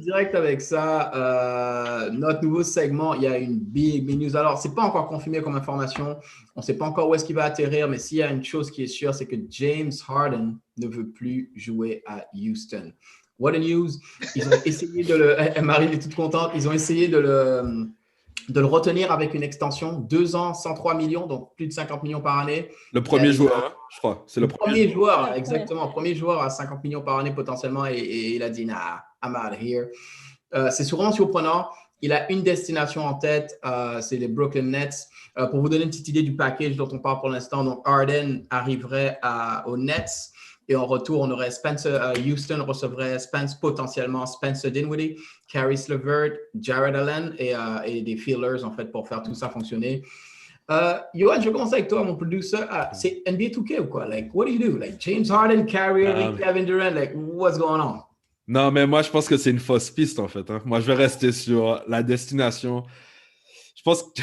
direct avec ça. Notre nouveau segment, il y a une big news. Alors, c'est pas encore confirmé comme information. On ne sait pas encore où est-ce qu'il va atterrir, mais s'il y a une chose qui est sûre, c'est que James Harden ne veut plus jouer à Houston. What a news! Ils ont essayé de le. Marie est toute contente. Ils ont essayé de le retenir avec une extension, 2 ans, 103 millions, donc plus de 50 millions par année. Le premier joueur, hein, je crois. C'est Le le premier joueur, Ouais. exactement. Premier joueur à 50 millions par année potentiellement et il a dit, nah, I'm out of here. C'est sûrement surprenant. Il a une destination en tête, c'est les Brooklyn Nets. Pour vous donner une petite idée du package dont on parle pour l'instant, donc Harden arriverait aux Nets et en retour, on aurait Houston recevrait potentiellement Spencer Dinwiddie, Caris LeVert, Jared Allen et des feelers en fait pour faire tout ça fonctionner. Yoann, je commence avec toi, mon producer. C'est NBA 2K ou quoi? Like, what do you do? Like, James Harden, Kyrie Irving, Kevin Durant, like, what's going on? Non, mais moi, je pense que c'est une fausse piste, en fait. Hein. Moi, je vais rester sur la destination. Je pense que...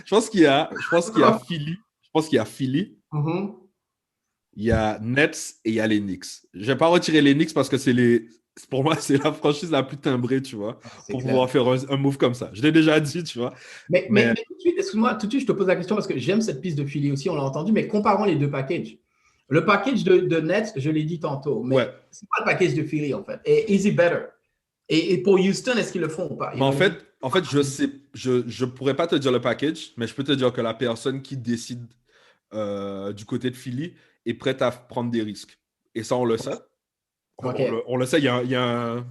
je pense qu'il y a Philly. Je pense qu'il y a Philly. Mm-hmm. Il y a Nets et il y a les Knicks. Je ne vais pas retirer les Knicks parce que pour moi, c'est la franchise la plus timbrée, tu vois, pour pouvoir faire un move comme ça. Je l'ai déjà dit, tu vois. Mais tout de suite, excuse-moi, tout de suite, je te pose la question parce que j'aime cette piste de Philly aussi, on l'a entendu, mais comparons les deux packages. Le package de Nets, je l'ai dit tantôt, mais c'est pas le package de Philly, en fait. Et is it better? Et pour Houston, est-ce qu'ils le font ou pas? En fait, je pourrais pas te dire le package, mais je peux te dire que la personne qui décide du côté de Philly est prête à prendre des risques. Et ça, on le sait. On le sait, il y a un...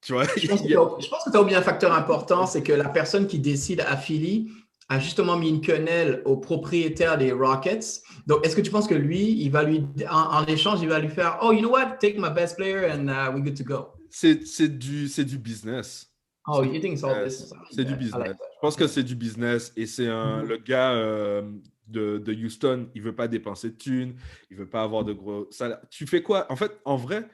Tu vois, je pense que tu as oublié un facteur important, c'est que la personne qui décide à Philly a justement mis une quenelle au propriétaire des Rockets. Donc, est-ce que tu penses que lui, il va en échange, il va lui faire « Oh, you know what? Take my best player and we're good to go. » C'est du business. Oh, you think it's all business? C'est du business. Like je pense que c'est du business et c'est le gars de Houston, il veut pas dépenser de thunes, il veut pas avoir de gros salaires. Tu fais quoi? En fait, en vrai,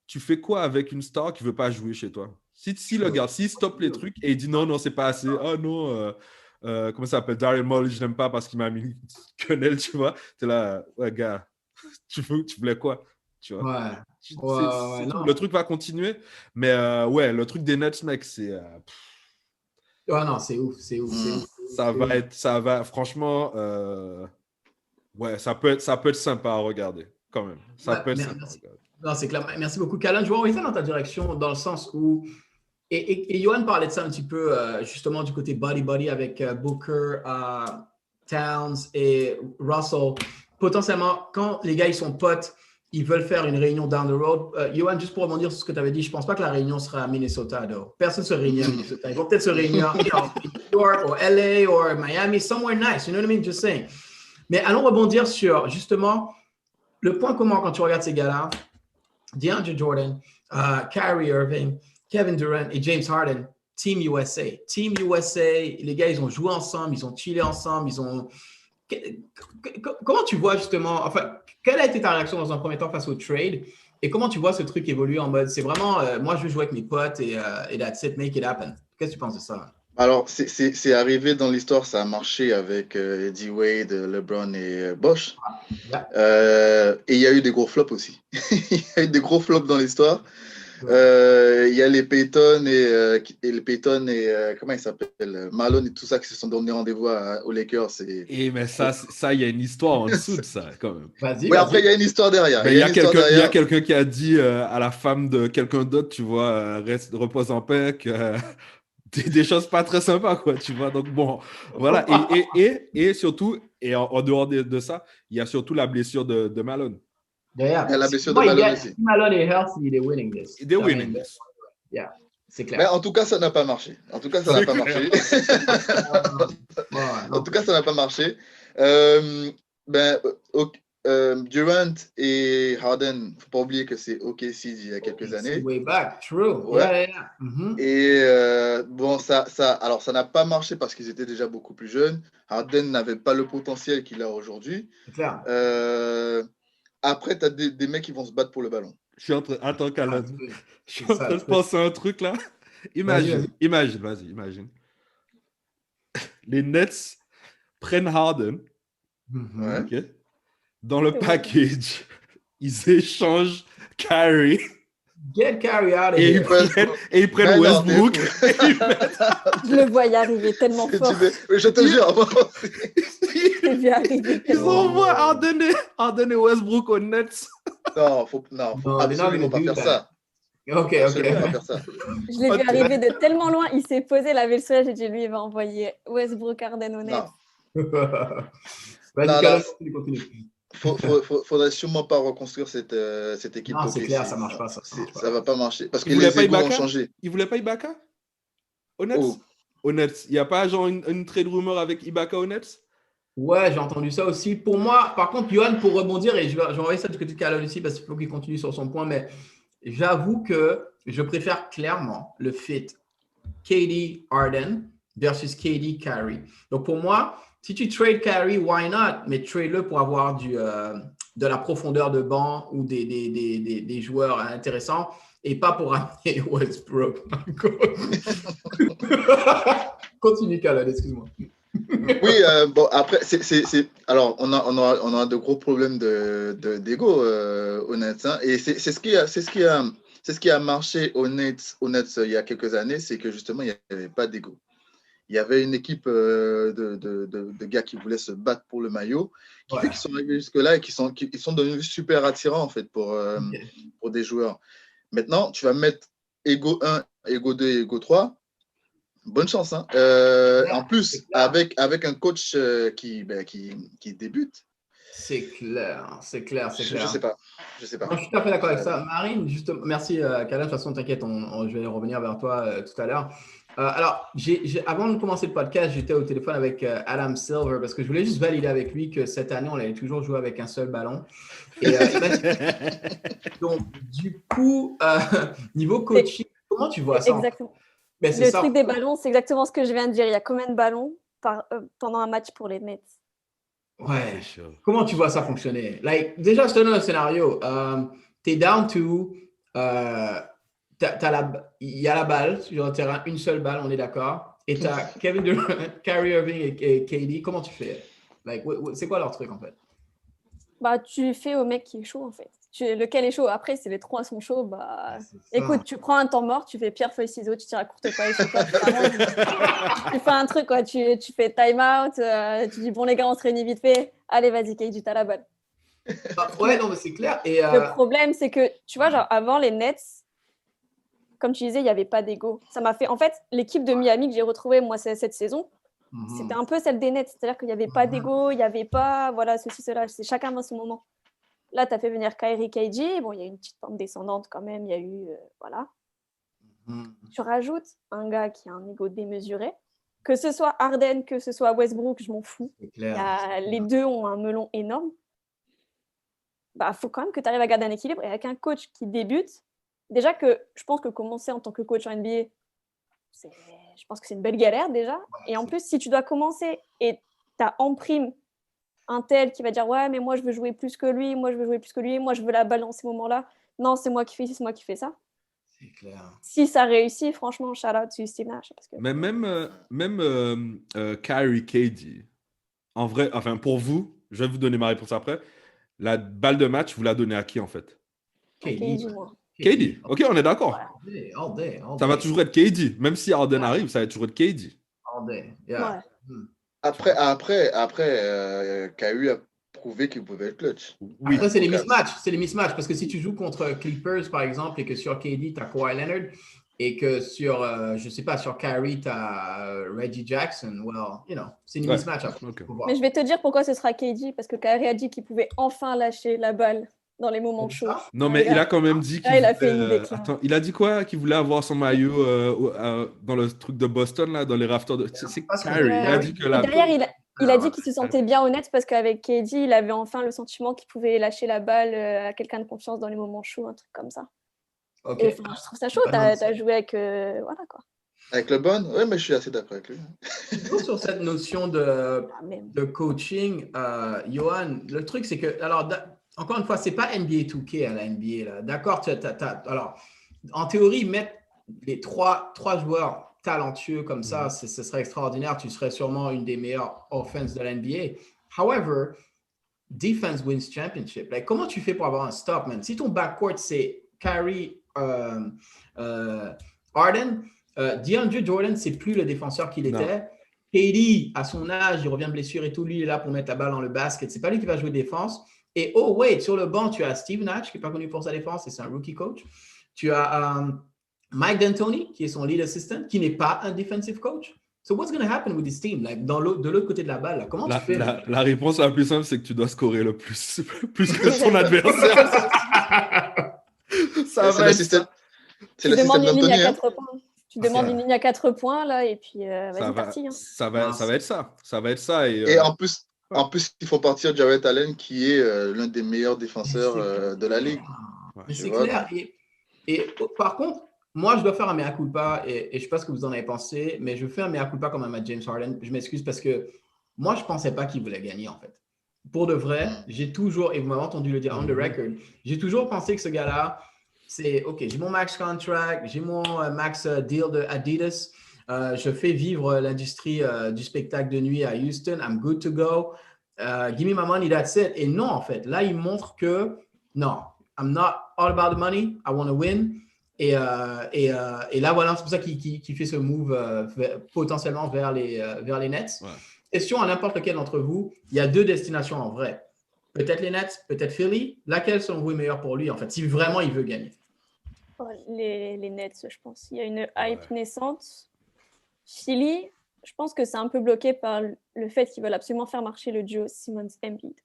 tu fais quoi avec une star qui veut pas jouer chez toi? Si le gars, s'il stoppe les trucs et il dit non, c'est pas assez. Oh non, comment ça s'appelle? Daryl Morey, je l'aime pas parce qu'il m'a mis une quenelle, tu vois. T'es là, ouais, gars, tu voulais quoi? Tu vois? Ouais. Non. Le truc va continuer, mais ouais, le truc des Nets, mec, c'est. Ouais, non, c'est ouf. Ça va, franchement, ouais, ça peut être sympa à regarder, quand même. Ça peut être sympa à regarder. Non, c'est clair. Merci beaucoup, Callan. Je vais envoyer ça dans ta direction, dans le sens où. Et Yoann parlait de ça un petit peu, justement, du côté body avec Booker, Towns et Russell. Potentiellement, quand les gars, ils sont potes, ils veulent faire une réunion down the road. Yoann, juste pour rebondir sur ce que tu avais dit, je ne pense pas que la réunion sera à Minnesota. Donc. Personne ne se réunit à Minnesota. Ils vont peut-être se réunir à New York, ou LA, ou Miami, somewhere nice. You know what I mean? Just saying. Mais allons rebondir sur, justement, le point commun quand tu regardes ces gars-là, DeAndre Jordan, Kyrie Irving, Kevin Durant et James Harden, Team USA. Team USA, les gars, ils ont joué ensemble, ils ont chillé ensemble, Comment tu vois justement, enfin, quelle a été ta réaction dans un premier temps face au trade et comment tu vois ce truc évoluer en mode, c'est vraiment, moi je veux jouer avec mes potes et that's it, make it happen. Qu'est-ce que tu penses de ça? Alors, c'est arrivé dans l'histoire, ça a marché avec D-Wade, LeBron et Bosh. Et il y a eu des gros flops aussi. Il y a eu des gros flops dans l'histoire. Il y a les Peyton et comment il s'appelle, Malone et tout ça qui se sont donné rendez-vous aux Lakers. Mais ça, il y a une histoire en dessous de ça, quand même. Oui, après, il y a une histoire derrière. Il y a quelqu'un qui a dit à la femme de quelqu'un d'autre, tu vois, repose en paix, des choses pas très sympas, quoi, tu vois. Donc, bon, voilà. Et surtout, et en dehors de ça, il y a surtout la blessure de Malone. Yeah. Il y a la blessure de Malone aussi. Si Malone est healthy, they're winning this. They're winning this. Yeah, c'est clair. Mais en tout cas, ça n'a pas marché. En tout cas, ça n'a pas marché. Durant et Harden, faut pas oublier que c'est OKC il y a quelques années. Way back, true. Ouais. Yeah. Mm-hmm. Et bon, ça n'a pas marché parce qu'ils étaient déjà beaucoup plus jeunes. Harden n'avait pas le potentiel qu'il a aujourd'hui. C'est clair. Après, tu as des mecs qui vont se battre pour le ballon. Attends, Callan. Je suis en train de penser à un truc là. Imagine. Les Nets prennent Harden. Mm-hmm. Okay. Dans le package, ils échangent Kyrie. Get Kyrie out of Et here. ils prennent Westbrook. Je le vois y arriver tellement fort. Je te jure. Je l'ai vu arriver Ils tellement envoient Harden et Westbrook aux Nets. Non, faut absolument pas faire ça. Ok. Absolument pas faire ça. Je l'ai vu arriver de tellement loin. Il s'est posé, laver le soleil. J'ai dit, lui, il va envoyer Westbrook, Harden au Nets. Vas-y, continue. Faudrait sûrement pas reconstruire cette équipe. Non, c'est clair, ça marche pas. Ça va pas marcher. Parce que les égos ont changé. Ils voulaient pas Ibaka au Nets? Au Nets. Il n'y a pas genre une trade rumeur avec Ibaka au Nets? Ouais, j'ai entendu ça aussi. Pour moi, par contre, Johan, pour rebondir, et je vais envoyer ça du côté de Kalon ici parce qu'il faut qu'il continue sur son point, mais j'avoue que je préfère clairement le fit KD Harden versus KD Kyrie. Donc pour moi, si tu trades Kyrie, why not? Mais trade-le pour avoir de la profondeur de banc ou des joueurs intéressants et pas pour amener Westbrook. Continue, Kalon, excuse-moi. Oui, bon, après, alors, on a de gros problèmes d'ego au Nets. Hein, et c'est ce qui a marché au Nets il y a quelques années, c'est que justement, il n'y avait pas d'ego. Il y avait une équipe de gars qui voulaient se battre pour le maillot, qui fait qu'ils sont arrivés jusque-là et qui sont devenus super attirants, en fait, pour des joueurs. Maintenant, tu vas mettre ego 1, ego 2 et ego 3. Bonne chance. Hein. En plus, avec un coach qui débute. C'est clair. Je sais pas. Non, je suis tout à fait d'accord avec ça. Marine, justement, merci Kalon. De toute façon, t'inquiète, je vais revenir vers toi tout à l'heure. Alors, avant de commencer le podcast, j'étais au téléphone avec Adam Silver parce que je voulais juste valider avec lui que cette année, on allait toujours jouer avec un seul ballon. Et, donc, du coup, niveau coaching, comment tu vois ça? Exactement. Le truc des ballons, c'est exactement ce que je viens de dire. Il y a combien de ballons pendant un match pour les Nets? Ouais. Comment tu vois ça fonctionner? Déjà, je te donne un scénario. Tu es down to... il y a la balle sur le terrain, une seule balle, on est d'accord. Et tu as Kevin Durant, Kyrie Irving et KD. Comment tu fais? C'est quoi leur truc, en fait? Tu fais au mec qui est chaud, en fait. Lequel est chaud? Après, si les trois sont chauds, écoute, tu prends un temps mort, tu fais pierre, feuille, ciseaux, tu tires à courte paille, tu fais un truc, quoi. Tu fais time out, tu dis, bon, les gars, on se réunit vite fait. Allez, vas-y, KD, t'as la balle. Ouais, non, mais c'est clair. Et, le problème, c'est que, tu vois, genre, avant les Nets, comme tu disais, il n'y avait pas d'ego. Ça m'a fait... En fait, l'équipe de Miami que j'ai retrouvée, moi, cette saison, c'était un peu celle des Nets. C'est-à-dire qu'il n'y avait pas d'ego, il n'y avait pas, voilà, ceci, cela. C'est chacun dans son moment. Là, tu as fait venir Kyrie, KD. Bon, il y a une petite pente descendante quand même. Il y a eu, voilà. Tu rajoutes un gars qui a un ego démesuré. Que ce soit Harden, que ce soit Westbrook, je m'en fous. Les deux ont un melon énorme. Faut quand même que tu arrives à garder un équilibre. Et avec un coach qui débute, déjà que je pense que commencer en tant que coach en NBA, je pense que c'est une belle galère déjà. Et en plus, si tu dois commencer et tu as en prime un tel qui va dire « Ouais, mais moi, je veux jouer plus que lui, moi, je veux la balle dans ces moments-là. Non, c'est moi qui fais ci, c'est moi qui fais ça. » C'est clair. Si ça réussit, franchement, shout out to Steve Nash. Parce que... Mais même Kyrie, KD, en vrai, enfin, pour vous, je vais vous donner ma réponse après. La balle de match, vous la donnez à qui, en fait? KD, moi. KD. Ok, on est d'accord. All day. Ça va toujours être KD. Même si Harden arrive, ça va toujours être KD. All day. Yeah. Après, Kyrie a prouvé qu'il pouvait être clutch. Oui. Après, c'est les mismatchs. Parce que si tu joues contre Clippers, par exemple, et que sur KD, tu as Kawhi Leonard, et que sur, je sais pas, sur Kyrie, tu as Reggie Jackson, c'est une mismatch. Okay. Mais je vais te dire pourquoi ce sera KD, parce que Kyrie a dit qu'il pouvait enfin lâcher la balle dans les moments chauds. Non, mais il a quand même dit qu'il il a fait une déclaration. Attends, il a dit quoi? Qu'il voulait avoir son maillot dans le truc de Boston, là, dans les rafters de... C'est Kyrie. Il a dit que là... Derrière, il a dit qu'il se sentait bien honnête parce qu'avec KD, il avait enfin le sentiment qu'il pouvait lâcher la balle à quelqu'un de confiance dans les moments chauds, un truc comme ça. Okay. Et, je trouve ça chaud, t'as joué avec... voilà, quoi. Avec LeBron? Oui, mais je suis assez d'accord avec lui. Sur cette notion de coaching, Johan, le truc, c'est que... Alors, encore une fois, ce n'est pas NBA 2K à la NBA. Là. D'accord, alors, en théorie, mettre les trois joueurs talentueux comme ça, ce serait extraordinaire. Tu serais sûrement une des meilleures offenses de la NBA. However, defense wins championship. Comment tu fais pour avoir un stop, man? Si ton backcourt, c'est Kyrie, Harden, DeAndre Jordan, c'est plus le défenseur qu'il était. KD, à son âge, il revient de blessure et tout. Lui, il est là pour mettre la balle dans le basket. C'est pas lui qui va jouer défense. Et oh, wait, sur le banc, tu as Steve Nash, qui n'est pas connu pour sa défense, et c'est un rookie coach. Tu as Mike D'Antoni, qui est son lead assistant, qui n'est pas un defensive coach. So what's going to happen with this team? Like, de l'autre côté de la balle, là, comment tu fais? La réponse la plus simple, c'est que tu dois scorer le plus que son adversaire. Ça va être... Tu demandes une ligne à 4 points. Tu demandes une ligne à 4 points, là, et puis vas-y, parti. Hein. Ça va être ça. Ça va être ça. Et en plus, il faut partir Jarrett Allen, qui est l'un des meilleurs défenseurs de la ligue. Mais c'est clair. Et par contre, moi, je dois faire un mea culpa, et je ne sais pas ce que vous en avez pensé, mais je fais un mea culpa quand même à James Harden. Je m'excuse parce que moi, je ne pensais pas qu'il voulait gagner, en fait. Pour de vrai, j'ai toujours, et vous m'avez entendu le dire on the record, j'ai toujours pensé que ce gars-là, c'est OK, j'ai mon max contract, j'ai mon max deal de Adidas, je fais vivre l'industrie du spectacle de nuit à Houston, I'm good to go, give me my money, that's it. Et non, en fait, là, il montre que non, I'm not all about the money, I want to win. Et là, voilà, c'est pour ça qu'il fait ce move potentiellement vers les Nets. Ouais. Question à n'importe lequel d'entre vous, il y a 2 destinations en vrai. Peut-être les Nets, peut-être Philly. Laquelle, selon vous, est meilleure pour lui, en fait, si vraiment il veut gagner? Les Nets, je pense. Il y a une hype naissante. Philly, je pense que c'est un peu bloqué par le fait qu'ils veulent absolument faire marcher le duo Simmons-Embiid.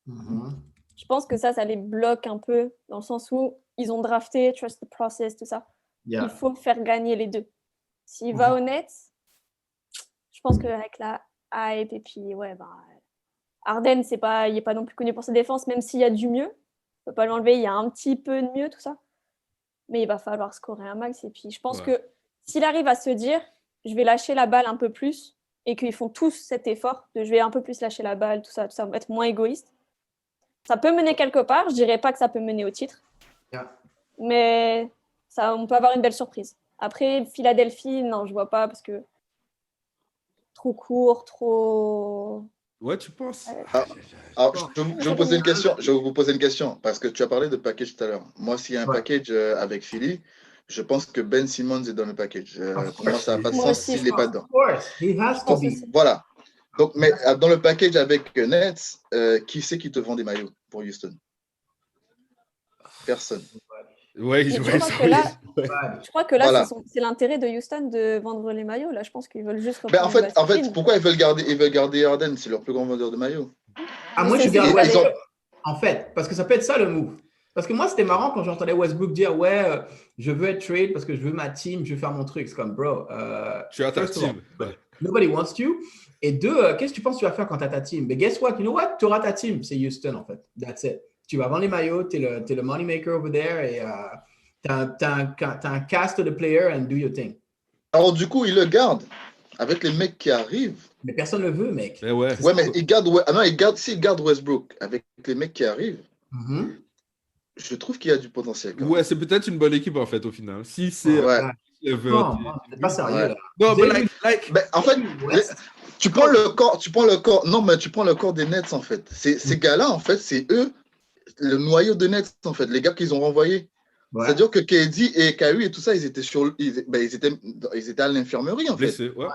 Mm-hmm. Je pense que ça les bloque un peu, dans le sens où ils ont drafté, trust the process, tout ça. Yeah. Il faut faire gagner les deux. S'il va aux Nets, je pense qu'avec la hype, et puis, Harden, il n'est pas non plus connu pour sa défense, même s'il y a du mieux. On ne peut pas l'enlever, il y a un petit peu de mieux, tout ça. Mais il va falloir scorer un max. Et puis, je pense que s'il arrive à se dire, je vais lâcher la balle un peu plus, et qu'ils font tous cet effort de je vais un peu plus lâcher la balle, tout ça va être moins égoïste. Ça peut mener quelque part. Je ne dirais pas que ça peut mener au titre. Yeah. Mais on peut avoir une belle surprise. Après, Philadelphie, non, je ne vois pas parce que trop court, trop... Ouais, tu penses? Alors, je vais vous poser une question parce que tu as parlé de package tout à l'heure. Moi, s'il y a un package avec Philly, je pense que Ben Simmons est dans le package. Pour moi, ça n'a pas de sens s'il n'est pas dedans. Donc, voilà. Donc, mais dans le package avec Nets, qui c'est qui te vend des maillots pour Houston? Personne. Ouais, je crois que là, voilà. C'est l'intérêt de Houston de vendre les maillots. Là, je pense qu'ils veulent juste. En fait, pourquoi ils veulent garder Harden? C'est leur plus grand vendeur de maillots. Moi, je garde Westbrook. En fait, parce que ça peut être ça le move. Parce que moi, c'était marrant quand j'entendais Westbrook dire je veux être trade parce que je veux ma team, je veux faire mon truc. C'est comme, bro. Tu as ta team. Nobody wants you. Et 2, qu'est-ce que tu penses que tu vas faire quand tu as ta team? Mais guess what? You know what? Tu auras ta team. C'est Houston, en fait. That's it. Tu vas vendre les maillots, tu es le money maker over there et tu as un cast de players and do your thing. Alors, du coup, ils le gardent avec les mecs qui arrivent. Mais personne ne le veut, mec. Mais ouais, mais s'ils gardent Westbrook avec les mecs qui arrivent, je trouve qu'il y a du potentiel. Ouais, c'est peut-être une bonne équipe, en fait, au final. Si c'est... Non, c'est pas sérieux, là. Non, mais en fait... Tu prends le corps des Nets, en fait. Ces gars-là, en fait, c'est eux, le noyau de Nets, en fait, les gars qu'ils ont renvoyés. Ouais. C'est-à-dire que KD et Kyrie et tout ça, ils étaient à l'infirmerie, en fait. Ouais.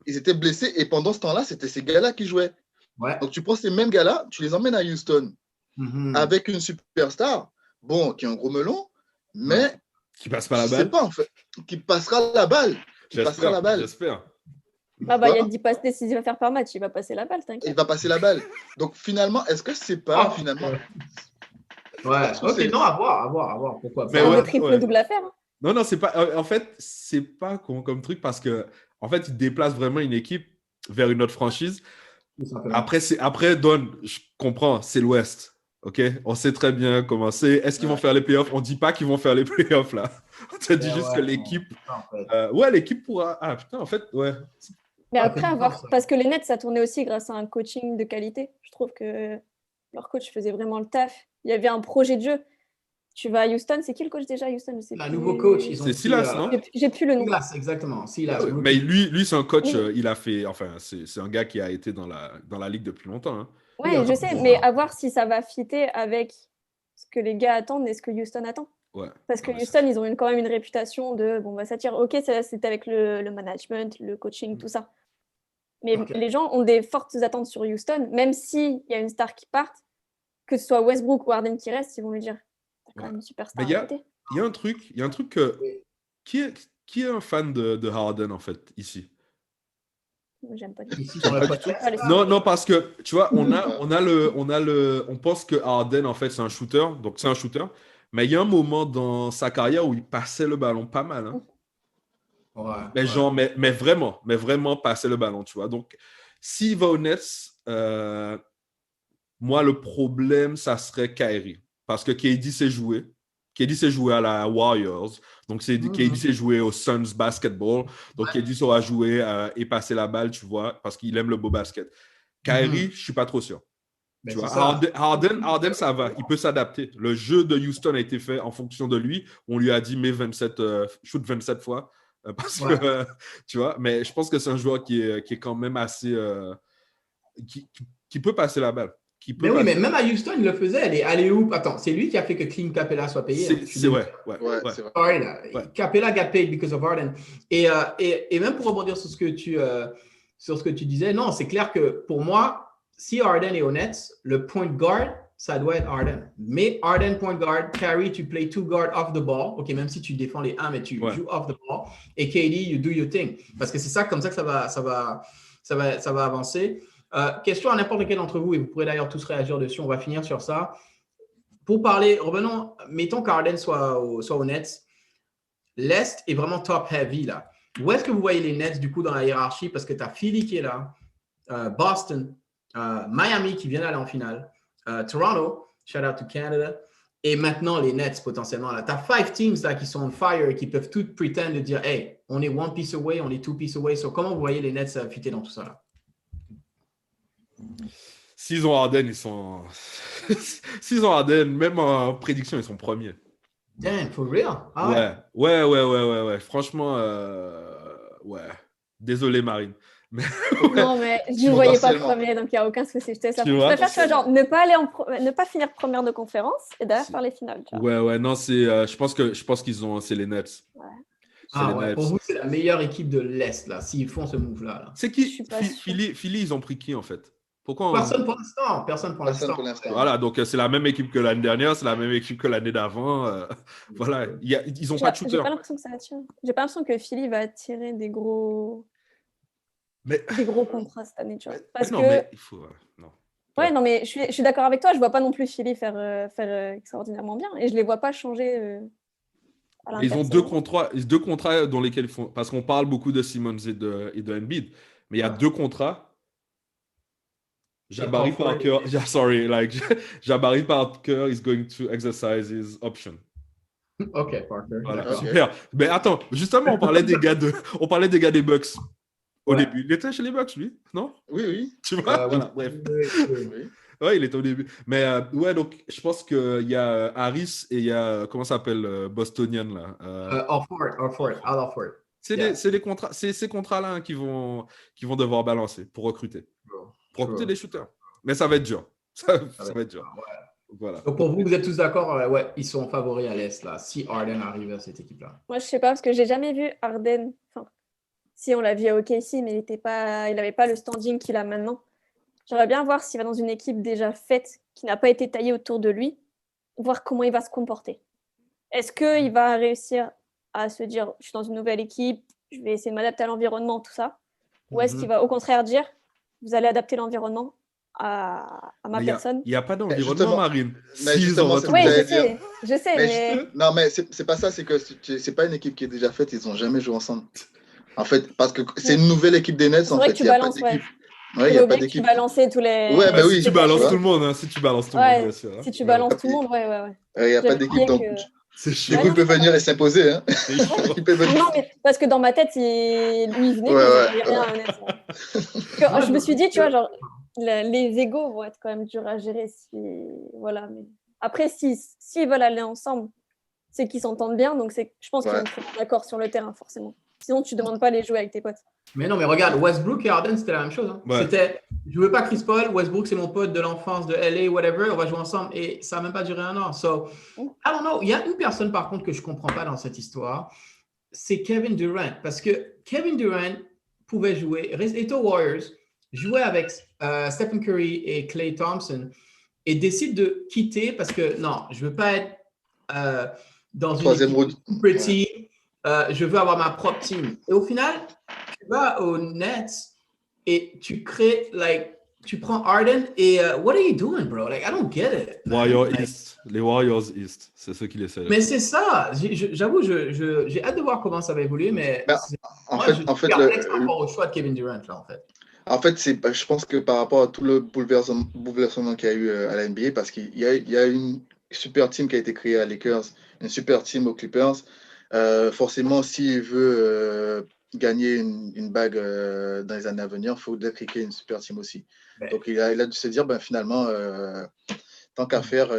Ils étaient blessés et pendant ce temps-là, c'était ces gars-là qui jouaient. Ouais. Donc, tu prends ces mêmes gars-là, tu les emmènes à Houston avec une superstar, qui est un gros melon, mais qui passe pas la balle. Je sais pas, en fait. Qui passera la balle. J'espère. Il y a 10 passes décisives à faire par match. Il va passer la balle, t'inquiète. Il va passer la balle. Donc, finalement, est-ce que c'est pas, finalement... Ouais, ok, non, à voir. Pourquoi pas. C'est un triple-double à faire. Hein. Non, c'est pas... En fait, c'est pas comme truc parce que, en fait, il déplace vraiment une équipe vers une autre franchise. Après, Don, je comprends, c'est l'Ouest. OK? On sait très bien comment c'est. Est-ce qu'ils vont faire les playoffs? On ne dit pas qu'ils vont faire les playoffs, là. On te dit juste que l'équipe... l'équipe pourra... Ah, putain, en fait, ouais... Mais après, parce que les Nets, ça tournait aussi grâce à un coaching de qualité. Je trouve que leur coach faisait vraiment le taf. Il y avait un projet de jeu. Tu vas à Houston, c'est qui le coach déjà à Houston? Je sais plus. Un nouveau coach. C'est Silas, non? J'ai plus le nom. Silas, exactement. Silas. Mais lui c'est un coach, il a fait... Enfin, c'est un gars qui a été dans la ligue depuis longtemps. Hein. Oui, je sais, mais à voir si ça va fitter avec ce que les gars attendent et ce que Houston attend. Ouais. Parce que Ouais, Houston, ils ont quand même une réputation de bon, bah, ça tire. Ok, c'est avec le management, le coaching, tout ça. Mais Ok. les gens ont des fortes attentes sur Houston, même s'il y a une star qui part, que ce soit Westbrook ou Harden qui reste, ils vont lui dire t'as quand ouais. même une Mais superstar à côté. il y a un truc que qui est un fan de Harden en fait ici? Moi, j'aime pas du tout. Ici, J'aime sur le pas du tout. podcast, là, Non, parce que tu vois, on pense que Harden en fait c'est un shooter, donc c'est un shooter. Mais il y a un moment dans sa carrière où il passait le ballon pas mal, hein. Mais ouais. genre, mais vraiment passer le ballon, tu vois. Donc, s'il va aux Nets, moi, le problème, ça serait Kyrie. Parce que KD s'est joué. KD s'est joué à la Warriors. Donc, KD s'est joué au Suns basketball. Donc, KD saura jouer et passer la balle, tu vois, parce qu'il aime le beau basket. Kyrie, je suis pas trop sûr. Ben, Tu vois, c'est ça. Harden, ça va. Il peut s'adapter. Le jeu de Houston a été fait en fonction de lui. On lui a dit, mets 27, shoot 27 fois. Parce que, tu vois, mais je pense que c'est un joueur qui est quand même assez. Qui peut passer la balle. Mais oui, mais même à Houston, il le faisait. Elle est allée où? Attends, c'est lui qui a fait que Clint Capella soit payé. Hein. C'est vrai. Ouais. C'est vrai. Sorry, là. Ouais. Capella got paid because of Harden. Et même pour rebondir sur ce que tu disais, non, c'est clair que pour moi, si Harden est honnête, le point guard, ça doit être Harden. Mais Harden point guard, Kyrie, tu play two guard off the ball. OK, même si tu défends les 1, mais tu joues off the ball. Et KD, you do your thing. Parce que c'est ça, comme ça que ça va avancer. Question à n'importe lequel d'entre vous, et vous pourrez d'ailleurs tous réagir dessus, on va finir sur ça. Pour parler, revenons, mettons qu'Harden soit au Nets. L'Est est vraiment top-heavy là. Où est-ce que vous voyez les Nets du coup dans la hiérarchie? Parce que tu as Philly qui est là, Boston, Miami qui vient d'aller en finale, Toronto, shout out to Canada, et maintenant les Nets potentiellement. Tu as 5 teams là qui sont on fire, qui peuvent toutes pretendre de dire hey, on est one piece away, on est two piece away. So, comment vous voyez les Nets fitter dans tout ça là? S'ils ont Harden, ils sont. S'ils ont Harden, même en prédiction, ils sont premiers. Damn, for real? Ah ouais. Franchement, ouais. Désolé, Marine. Mais... Non, mais je ne voyais pas premier, donc il n'y a aucun souci. Je préfère, tu vois, genre, ne pas finir première de conférence et derrière faire les finales. Tu vois. Ouais, non, c'est. Je pense qu'ils ont. C'est les Nets. Ouais. Ah ouais, pour vous, c'est la meilleure équipe de l'Est, là, s'ils font ce move-là. Là. C'est qui? Philly, ils ont pris qui, en fait? Pourquoi Personne pour l'instant. Personne pour l'instant. Voilà, donc c'est la même équipe que l'année dernière, c'est la même équipe que l'année d'avant. Voilà, ils n'ont pas de shooter. J'ai pas l'impression que ça attire. J'ai pas l'impression que Philly va attirer des gros contrats cette année, tu vois. Parce non, que... mais il faut... non. Ouais, non, mais je suis d'accord avec toi. Je vois pas non plus Philly faire extraordinairement bien. Et je les vois pas changer à ils ont deux contrats dans lesquels ils font... Parce qu'on parle beaucoup de Simmons et de Embiid, mais il y a 2 contrats. Jabari Parker, Jabari Parker is going to exercise his option. Ok, Parker. Voilà, super. Mais attends, justement, on parlait des gars des Bucks au début. Il était chez les Bucks, lui, non? Oui. Tu vois, voilà, bref. Oui. Ouais, il était au début. Mais ouais, donc je pense qu'il y a Harris et il y a, comment ça s'appelle, Bostonian, là. Orford. C'est des contrats, c'est ces contrats-là hein, qui vont devoir balancer pour recruter. Pour recruter des shooters. Mais ça va être dur. Ça va être dur. Ouais. Voilà. Donc pour vous êtes tous d'accord, ils sont favoris à l'Est, là, si Harden arrive à cette équipe-là. Moi, je sais pas, parce que j'ai jamais vu Harden. Enfin, si on l'a vu à OKC, mais il n'avait pas le standing qu'il a maintenant. J'aimerais bien voir s'il va dans une équipe déjà faite, qui n'a pas été taillée autour de lui, voir comment il va se comporter. Est-ce qu'il va réussir à se dire, je suis dans une nouvelle équipe, je vais essayer de m'adapter à l'environnement, tout ça? Ou est-ce qu'il va au contraire dire, vous allez adapter l'environnement à ma personne? Il n'y a pas d'environnement, Marine. Oui, je sais, mais... Non, mais c'est pas ça, c'est que c'est pas une équipe qui est déjà faite, ils n'ont jamais joué ensemble. En fait, parce que c'est une nouvelle équipe des Nets, en fait, il n'y a pas d'équipe. Ouais, il n'y a pas d'équipe. Tu balances tous les... Ouais, bah oui. Si tu balances tout le monde, hein, si tu balances tout le monde, bien sûr. Si tu balances tout le monde, ouais. Il n'y a pas d'équipe, donc... C'est chiant. Du coup, il peut venir et s'imposer. Hein. Non, mais parce que dans ma tête, lui, il venait, il rien, honnêtement. Je me suis dit, tu vois, genre, les égos vont être quand même durs à gérer. Voilà, mais... Après, s'ils veulent aller ensemble, c'est qu'ils s'entendent bien, donc je pense qu'ils vont être d'accord sur le terrain, forcément. Sinon, tu ne demandes pas les jouer avec tes potes. Mais non, mais regarde, Westbrook et Harden, c'était la même chose. Hein. Ouais. C'était, je veux pas Chris Paul, Westbrook, c'est mon pote de l'enfance de LA, whatever, on va jouer ensemble. Et ça n'a même pas duré un an. So, I don't know. Il y a une personne, par contre, que je comprends pas dans cette histoire. C'est Kevin Durant. Parce que Kevin Durant pouvait jouer, était aux Warriors, jouait avec Stephen Curry et Klay Thompson et décide de quitter parce que non, je veux pas être dans une équipe pretty. Je veux avoir ma propre team. Et au final, tu vas aux Nets et tu crées, like, tu prends Harden et what are you doing, bro? Like, I don't get it. Warriors East, les Warriors East, c'est ceux qui les sélectionnent. Mais c'est ça. J'avoue, j'ai hâte de voir comment ça va évoluer, mais en fait, par rapport au choix de Kevin Durant, là, en fait. En fait, je pense que par rapport à tout le bouleversement qu'il y a eu à la NBA, parce qu'il y a une super team qui a été créée à Lakers, une super team aux Clippers, forcément, s'il veut gagner une bague dans les années à venir, il faut créer une super team aussi. Donc, il a dû se dire, finalement, tant qu'à faire,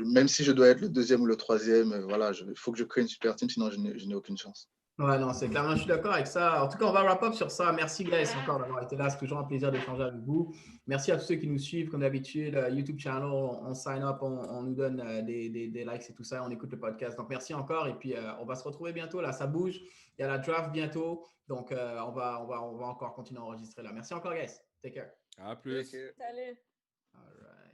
même si je dois être le deuxième ou le troisième, voilà, il faut que je crée une super team, sinon je n'ai aucune chance. Ouais, non, c'est clairement, je suis d'accord avec ça. En tout cas, on va wrap up sur ça. Merci, guys, encore d'avoir été là. C'est toujours un plaisir d'échanger avec vous. Merci à tous ceux qui nous suivent, comme d'habitude. YouTube channel, on sign up, on nous donne des likes et tout ça. On écoute le podcast. Donc, merci encore. Et puis, on va se retrouver bientôt. Là, ça bouge. Il y a la draft bientôt. Donc, on va encore continuer à enregistrer là. Merci encore, guys. Take care. À plus. Salut. All right.